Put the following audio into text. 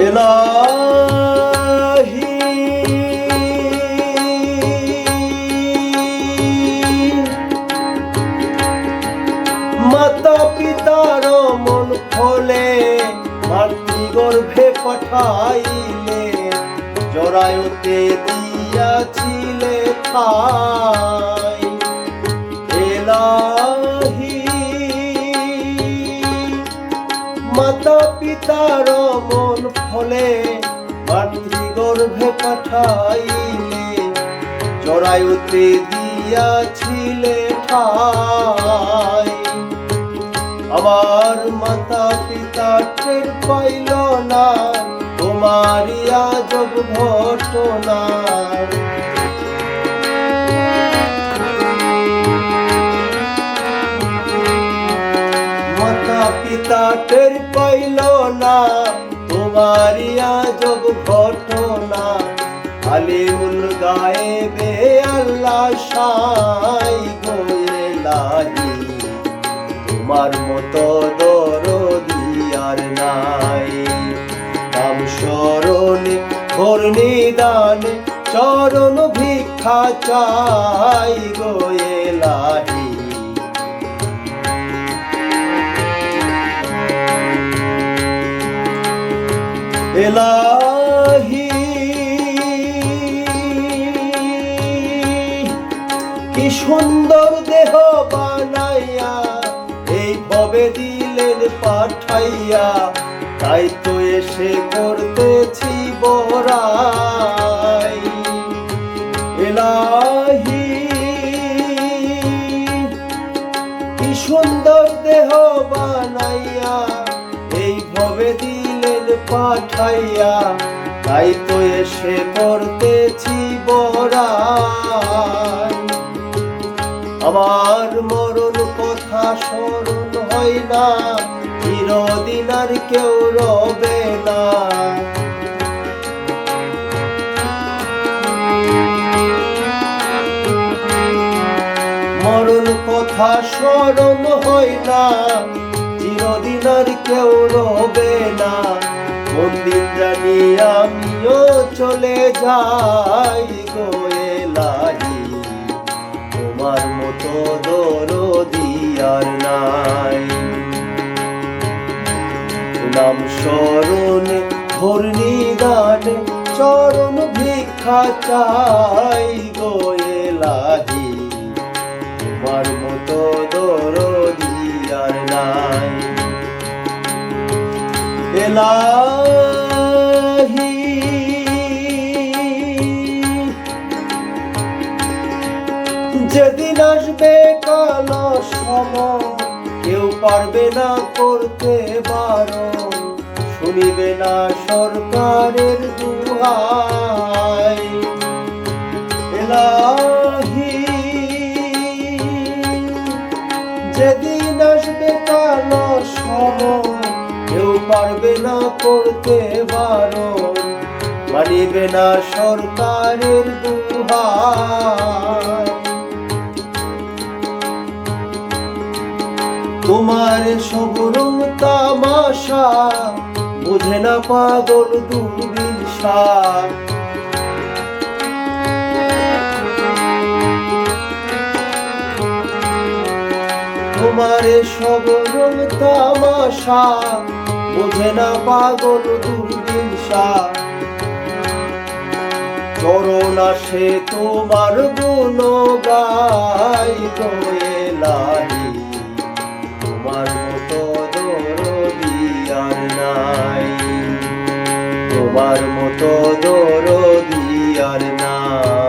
এলাহি মাতা পিতার মন ফলে মাতৃগর্ভে পাঠাইলে জরায়ুতে দিয়াছিলে ঠাই। এলাহি মাতা পিতার মন ফলে মাতৃগর্ভে পাঠাইলে জরায়ুতে দিয়াছিলে ঠাই। আমার মাতা পিতা টের পাইল না তোমারি আজব ঘটনা। মাতা পিতা টের পাইল না তোমারি আজব ঘটনা। আলিউল গায়েবে আল্লাহ সাই গো এলাহি তোমার মতো দরদি আর নাই। নাম স্মরণে ঘোর নিদানে চরণ ভিক্ষা চাই গো এলাহি। এলাহি কি সুন্দর দেহ বানাইয়া এই ভবে দিলেন পাঠাইয়া, তাই তো এসে করতেছি বড়াই। এলাহি কি সুন্দর দেহ বানাইয়া এই ভবে দিলেন পাঠাইয়া, তাই তো এসে করতেছি বড়াই। আমার মরণ কথা স্মরণ হয় না, চিরদিন আর কেউ রবে না। মরণ কথা স্মরণ হয় না, চিরদিন আর কেউ রবে না। কোন দিন জানি আমিও চলে যাই গো এলাহি তোমার মতো দরদি আর নাই। নাম স্মরণে ঘোর নিদানে চরণ ভিক্ষা চাই গো এলাহি তোমার মতো দরদি আর নাই। এলাহি যেদিন আসবে কাল সময় কেউ পারবে না করতে বারণ, শুনিবে না সরকারের দুহাই। এলাহি যেদিন আসবে কাল সময় কেউ পারবে না করতে বারণ, মানিবে না সরকারের দুহাই। তোমার সব রং তামাশা বুঝে না পাগল দুর্বিশা। তোমার সব রং তামাশা বুঝে না পাগল দুর্বিশা। চরণ আসে তোমার গুণ গাই গো এলাহি তোমার মতো দরদি আর নাই। তোমার মতো দরদি আর নাই।